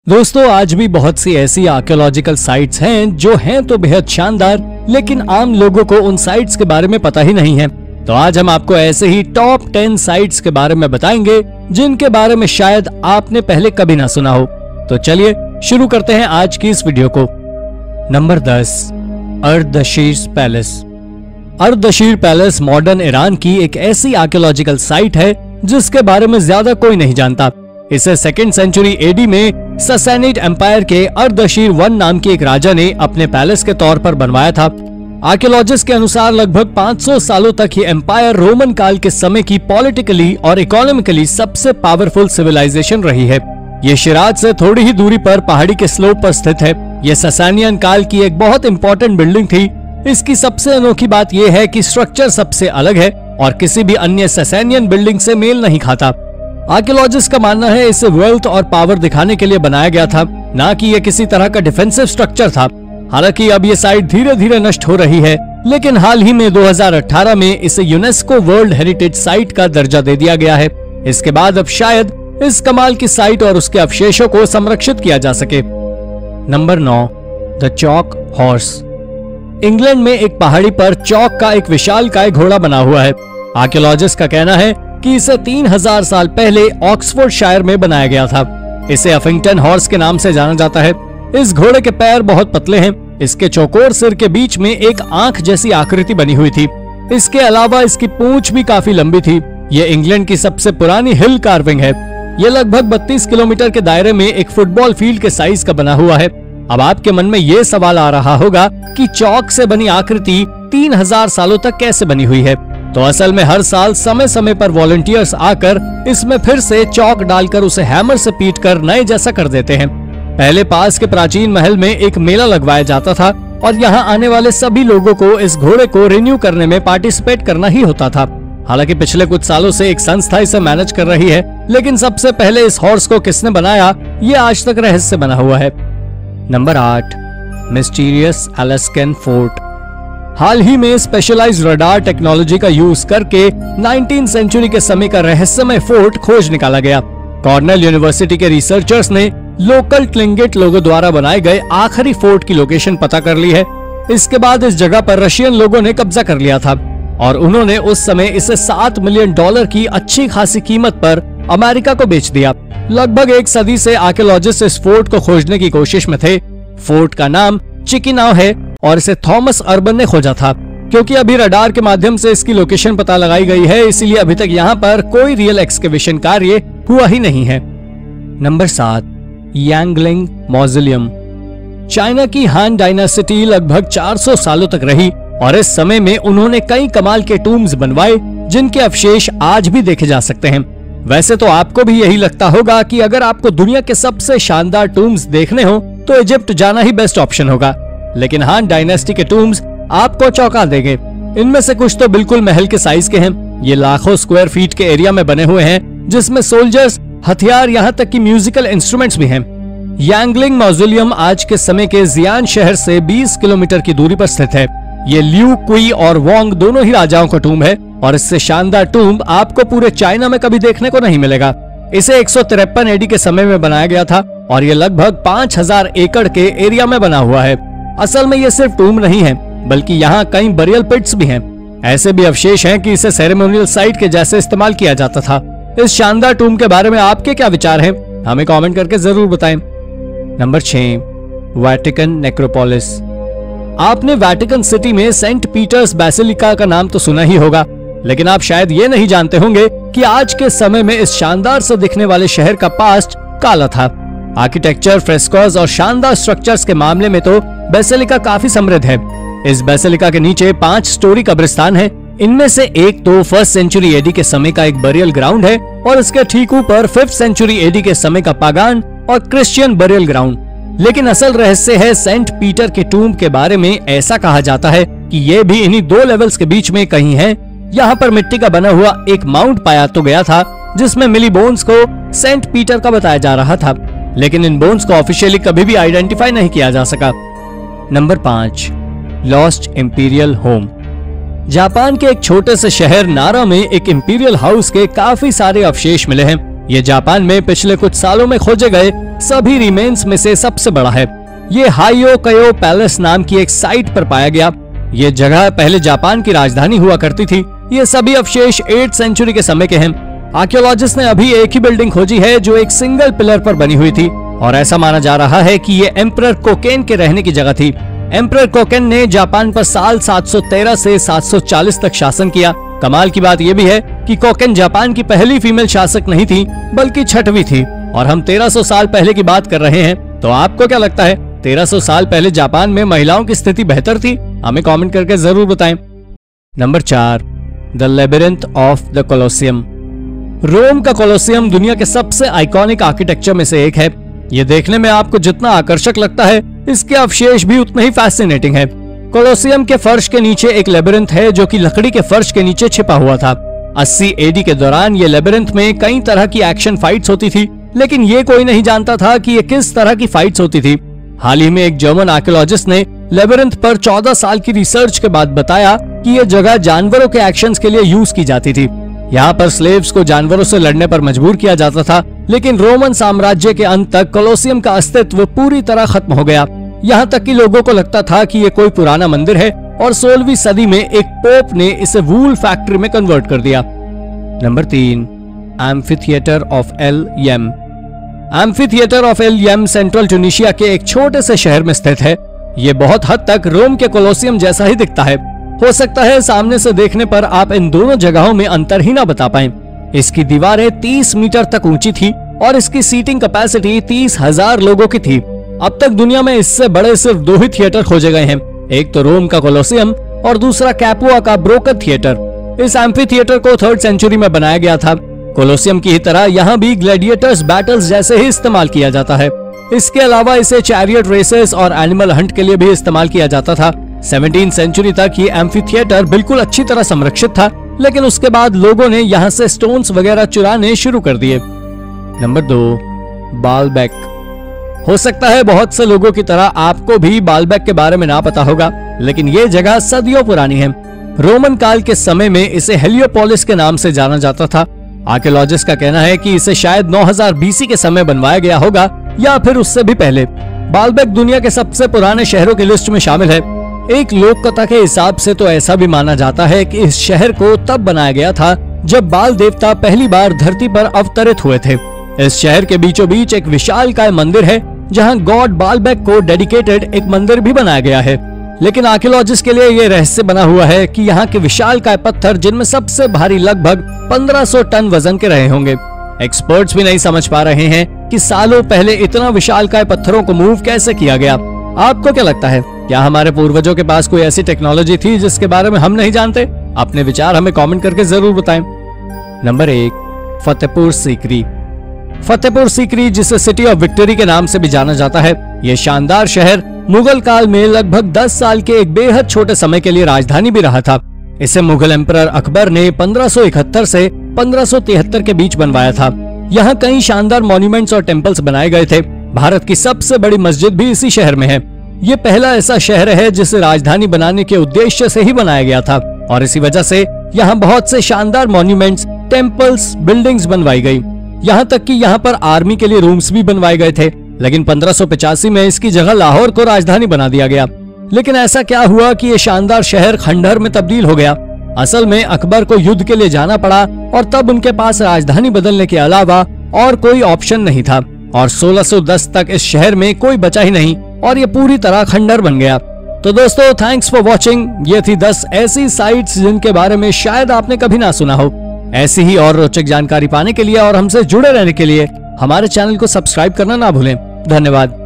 दोस्तों आज भी बहुत सी ऐसी आर्कियोलॉजिकल साइट्स हैं जो हैं तो बेहद शानदार, लेकिन आम लोगों को उन साइट्स के बारे में पता ही नहीं है। तो आज हम आपको ऐसे ही टॉप 10 साइट्स के बारे में बताएंगे जिनके बारे में शायद आपने पहले कभी ना सुना हो। तो चलिए शुरू करते हैं आज की इस वीडियो को। Number 10, Ardashir palace. Ardashir palace modern Iran की एक ऐसी आर्कियोलॉजिकल साइट है जिसके बारे में ज्यादा कोई नहीं जानता। इसे 2nd सेंचुरी एडी में ससैनिड एम्पायर के अर्दशीर I नाम के एक राजा ने अपने पैलेस के तौर पर बनवाया था। आर्कियोलॉजिस्ट के अनुसार लगभग 500 सालों तक ये एम्पायर रोमन काल के समय की पॉलिटिकली और इकोनॉमिकली सबसे पावरफुल सिविलाइजेशन रही है। ये शिराज से थोड़ी ही दूरी पर पहाड़ी के स्लोप पर स्थित है। ये ससानियन काल की एक बहुत इंपॉर्टेंट बिल्डिंग थी। इसकी सबसे अनोखी बात यह है कि स्ट्रक्चर सबसे अलग है और किसी भी अन्य ससानियन बिल्डिंग से मेल नहीं खाता। आर्कियोलॉजिस्ट का मानना है इसे वेल्थ और पावर दिखाने के लिए बनाया गया था, ना कि यह किसी तरह का डिफेंसिव स्ट्रक्चर था। हालांकि अब ये साइट धीरे धीरे नष्ट हो रही है, लेकिन हाल ही में 2018 में इसे यूनेस्को वर्ल्ड हेरिटेज साइट का दर्जा दे दिया गया है। इसके बाद अब शायद इस कमाल की साइट और उसके अवशेषों को संरक्षित किया जा सके। Number 9, the chalk horse. England में एक पहाड़ी पर चौक का एक विशालकाय घोड़ा बना हुआ है। आर्कियोलॉजिस्ट का कहना है कि इसे 3000 साल पहले ऑक्सफोर्डशायर में बनाया गया था। इसे अफिंगटन हॉर्स के नाम से जाना जाता है। इस घोड़े के पैर बहुत पतले हैं। इसके चौकोर सिर के बीच में एक आंख जैसी आकृति बनी हुई थी। इसके अलावा इसकी पूंछ भी काफी लंबी थी। ये इंग्लैंड की सबसे पुरानी हिल कार्विंग है। ये लगभग 32 किलोमीटर के दायरे में एक फुटबॉल फील्ड के साइज का बना हुआ है। अब आपके मन में ये सवाल आ रहा होगा कि चौक से बनी आकृति 3000 सालों तक कैसे बनी हुई है। तो असल में हर साल समय समय पर वॉलंटियर्स आकर इसमें फिर से चौक डालकर उसे हैमर से पीटकर नए जैसा कर देते हैं। पहले पास के प्राचीन महल में एक मेला लगवाया जाता था और यहाँ आने वाले सभी लोगों को इस घोड़े को रिन्यू करने में पार्टिसिपेट करना ही होता था। हालांकि पिछले कुछ सालों से एक संस्था इसे मैनेज कर रही है, लेकिन सबसे पहले इस हॉर्स को किसने बनाया ये आज तक रहस्य बना हुआ है। Number 8, mysterious Alaskan fort. हाल ही में स्पेशलाइज्ड रडार टेक्नोलॉजी का यूज करके 19th सेंचुरी के समय का रहस्यमय फोर्ट खोज निकाला गया। कॉर्नेल यूनिवर्सिटी के रिसर्चर्स ने लोकल ट्लिंगेट लोगों द्वारा बनाए गए आखिरी फोर्ट की लोकेशन पता कर ली है। इसके बाद इस जगह पर रशियन लोगों ने कब्जा कर लिया था और उन्होंने उस समय इसे $7 मिलियन की अच्छी खासी कीमत पर अमेरिका को बेच दिया। लगभग एक सदी से आर्कियोलॉजिस्ट इस फोर्ट को खोजने की कोशिश में थे। फोर्ट का नाम चिकिनाव है और इसे थॉमस अर्बन ने खोजा था। क्योंकि अभी रडार के माध्यम से इसकी लोकेशन पता लगाई गई है, इसलिए अभी तक यहाँ पर कोई रियल एक्सकेवेशन कार्य हुआ ही नहीं है। नंबर 7, यांगलिंग मॉज़िलियम। चाइना की हान डायनासिटी लगभग 400 सालों तक रही और इस समय में उन्होंने कई कमाल के टूम्स बनवाए जिनके अवशेष आज भी देखे जा सकते हैं। वैसे तो आपको भी यही लगता होगा कि अगर आपको दुनिया के सबसे शानदार टूम्स देखने हो तो इजिप्ट जाना ही बेस्ट ऑप्शन होगा, लेकिन हान डायनेस्टी के टूम्स आपको चौंका देंगे। इनमें से कुछ तो बिल्कुल महल के साइज के हैं। ये लाखों स्क्वायर फीट के एरिया में बने हुए हैं, जिसमें सोल्जर्स, हथियार, यहाँ तक कि म्यूजिकल इंस्ट्रूमेंट्स भी हैं। यांगलिंग मॉज़िलियम आज के समय के जियान शहर से 20 किलोमीटर की दूरी पर स्थित है। ये लियू, कुई और वोंग दोनों ही राजाओं का टूम है और इससे शानदार टूम आपको पूरे चाइना में कभी देखने को नहीं मिलेगा। इसे 153 एडी के समय में बनाया गया था और ये लगभग 5000 एकड़ के एरिया में बना हुआ है। असल में ये सिर्फ टूम नहीं है, बल्कि यहाँ कई बरियल पिट्स भी हैं। ऐसे भी अवशेष हैं कि इसे सेरेमोनियल साइट के जैसे इस्तेमाल किया जाता था। इस शानदार टूम के बारे में आपके क्या विचार हैं? हमें कमेंट करके जरूर बताएं। Number 6, Vatican necropolis. आपने वेटिकन सिटी में सेंट पीटर्स बेसिलिका का नाम तो सुना ही होगा, लेकिन आप शायद ये नहीं जानते होंगे कि आज के समय में इस शानदार से दिखने वाले शहर का पास्ट काला था। आर्किटेक्चर, फ्रेस्कोस और शानदार स्ट्रक्चर्स के मामले में तो बेसिलिका काफी समृद्ध है। इस बेसिलिका के नीचे 5 स्टोरी कब्रिस्तान है। इनमें से एक तो 1st सेंचुरी एडी के समय का एक बरियल ग्राउंड है और इसके ठीक ऊपर 5th सेंचुरी एडी के समय का पागान और क्रिश्चियन बरियल ग्राउंड। लेकिन असल रहस्य है सेंट पीटर के टूम के बारे में। ऐसा कहा जाता है कि ये भी इन्हीं 2 लेवल्स के बीच में कहीं है। यहाँ पर मिट्टी का बना हुआ एक माउंट पाया तो गया था जिसमें मिली बोन्स को सेंट पीटर का बताया जा रहा था, लेकिन इन बोन्स को ऑफिशियली कभी भी आइडेंटिफाई नहीं किया जा सका। Number 5, lost imperial home. Japan के एक छोटे से शहर नारा में एक इंपीरियल हाउस के काफी सारे अवशेष मिले हैं। ये जापान में पिछले कुछ सालों में खोजे गए सभी रिमेन्स में से सबसे बड़ा है। ये हाइयो-कयो पैलेस नाम की एक साइट पर पाया गया। ये जगह पहले जापान की राजधानी हुआ करती थी। ये सभी अवशेष 8th सेंचुरी के समय के हैं। आर्कियोलॉजिस्ट ने अभी एक ही बिल्डिंग खोजी है जो एक सिंगल पिलर पर बनी हुई थी और ऐसा माना जा रहा है कि ये एम्परर कोकेन के रहने की जगह थी। एम्परर कोकेन ने जापान पर साल 713 से 740 तक शासन किया। कमाल की बात यह भी है कि कोकेन जापान की पहली फीमेल शासक नहीं थी बल्कि 6वीं थी और हम 1300 साल पहले की बात कर रहे हैं। तो आपको क्या लगता है 1300 साल पहले जापान में महिलाओं की स्थिति बेहतर थी? हमें कमेंट करके जरूर बताएं। Number 4, the labyrinth of the Colosseum. Rome का कोलोसियम दुनिया के सबसे आइकॉनिक आर्किटेक्चर में से एक है। ये देखने में आपको जितना आकर्षक लगता है, इसके अवशेष भी उतने ही फैसिनेटिंग है। कोलोसियम के फर्श के नीचे एक लेबिरिंथ है जो कि लकड़ी के फर्श के नीचे छिपा हुआ था। 80 AD के दौरान ये लेबिरिंथ में कई तरह की एक्शन फाइट्स होती थी, लेकिन ये कोई नहीं जानता था कि ये किस तरह की फाइट्स होती थी। हाल ही में एक जर्मन आर्कियोलॉजिस्ट ने लेबिरिंथ पर 14 साल की रिसर्च के बाद बताया कि ये जगह जानवरों के एक्शंस के लिए यूज की जाती थी। यहाँ पर स्लेव्स को जानवरों से लड़ने पर मजबूर किया जाता था, लेकिन रोमन साम्राज्य के अंत तक कोलोसियम का अस्तित्व पूरी तरह खत्म हो गया। यहाँ तक कि लोगों को लगता था कि ये कोई पुराना मंदिर है और 16वीं सदी में एक पोप ने इसे वूल फैक्ट्री में कन्वर्ट कर दिया। Number 3, amphitheatre of L Yama. Amphitheatre of L Yama central Tunisia के एक छोटे से शहर में स्थित है। ये बहुत हद तक रोम के कोलोसियम जैसा ही दिखता है। हो सकता है सामने से देखने पर आप इन दोनों जगहों में अंतर ही ना बता पाएं। इसकी दीवारें 30 मीटर तक ऊंची थी और इसकी सीटिंग कैपेसिटी 30,000 लोगों की थी। अब तक दुनिया में इससे बड़े सिर्फ 2 ही थिएटर खोजे गए हैं, एक तो रोम का कोलोसियम और दूसरा कैपुआ का ब्रोकन थिएटर। इस एम्फी थिएटर को 3rd सेंचुरी में बनाया गया था। कोलोसियम की ही तरह यहाँ भी ग्लैडिएटर्स बैटल्स जैसे ही इस्तेमाल किया जाता है। इसके अलावा इसे चैरियट रेसेस और एनिमल हंट के लिए भी इस्तेमाल किया जाता था। 17th सेंचुरी तक ये एम्फी थिएटर बिल्कुल अच्छी तरह संरक्षित था, लेकिन उसके बाद लोगों ने यहाँ से स्टोन्स वगैरह चुराने शुरू कर दिए। Number 2, Baalbek. हो सकता है बहुत से लोगों की तरह आपको भी बालबेक के बारे में ना पता होगा, लेकिन ये जगह सदियों पुरानी है। रोमन काल के समय में इसे हेलियोपोलिस के नाम से जाना जाता था। आर्कियोलॉजिस्ट का कहना है कि इसे शायद 9000 BC के समय बनवाया गया होगा या फिर उससे भी पहले। बालबेक दुनिया के सबसे पुराने शहरों की लिस्ट में शामिल है। एक लोक कथा के हिसाब से तो ऐसा भी माना जाता है कि इस शहर को तब बनाया गया था जब बाल देवता पहली बार धरती पर अवतरित हुए थे। इस शहर के बीचों बीच एक विशालकाय मंदिर है जहां गॉड बालबेक को डेडिकेटेड एक मंदिर भी बनाया गया है। लेकिन आर्कियोलॉजिस्ट के लिए ये रहस्य बना हुआ है कि यहाँ के विशालकाय पत्थर, जिनमें सबसे भारी लगभग 1500 टन वजन के रहे होंगे। एक्सपर्ट्स भी नहीं समझ पा रहे हैं कि सालों पहले इतना विशालकाय पत्थरों को मूव कैसे किया गया। आपको क्या लगता है, क्या हमारे पूर्वजों के पास कोई ऐसी टेक्नोलॉजी थी जिसके बारे में हम नहीं जानते? अपने विचार हमें कमेंट करके जरूर बताएं। नंबर 1, फतेहपुर सीकरी। फतेहपुर सीकरी, जिसे सिटी ऑफ विक्ट्री के नाम से भी जाना जाता है, ये शानदार शहर मुगल काल में लगभग 10 साल के एक बेहद छोटे समय के लिए राजधानी भी रहा था। इसे मुगल एम्परर अकबर ने 1571 से 1573 के बीच बनवाया था। यहाँ कई शानदार मॉन्यूमेंट्स और टेम्पल्स बनाए गए थे। भारत की सबसे बड़ी मस्जिद भी इसी शहर में है। ये पहला ऐसा शहर है जिसे राजधानी बनाने के उद्देश्य से ही बनाया गया था और इसी वजह से यहाँ बहुत से शानदार मॉन्यूमेंट्स, टेम्पल्स, बिल्डिंग्स बनवाई गई। यहाँ तक कि यहाँ पर आर्मी के लिए रूम्स भी बनवाए गए थे। लेकिन 1585 में इसकी जगह लाहौर को राजधानी बना दिया गया। लेकिन ऐसा क्या हुआ कि ये शानदार शहर खंडहर में तब्दील हो गया? असल में अकबर को युद्ध के लिए जाना पड़ा और तब उनके पास राजधानी बदलने के अलावा और कोई ऑप्शन नहीं था और 1610 तक इस शहर में कोई बचा ही नहीं और ये पूरी तरह खंडहर बन गया। तो दोस्तों, थैंक्स फॉर वॉचिंग। ये थी 10 ऐसी साइट्स जिनके बारे में शायद आपने कभी ना सुना हो। ऐसी ही और रोचक जानकारी पाने के लिए और हमसे जुड़े रहने के लिए हमारे चैनल को सब्सक्राइब करना ना भूलें। धन्यवाद।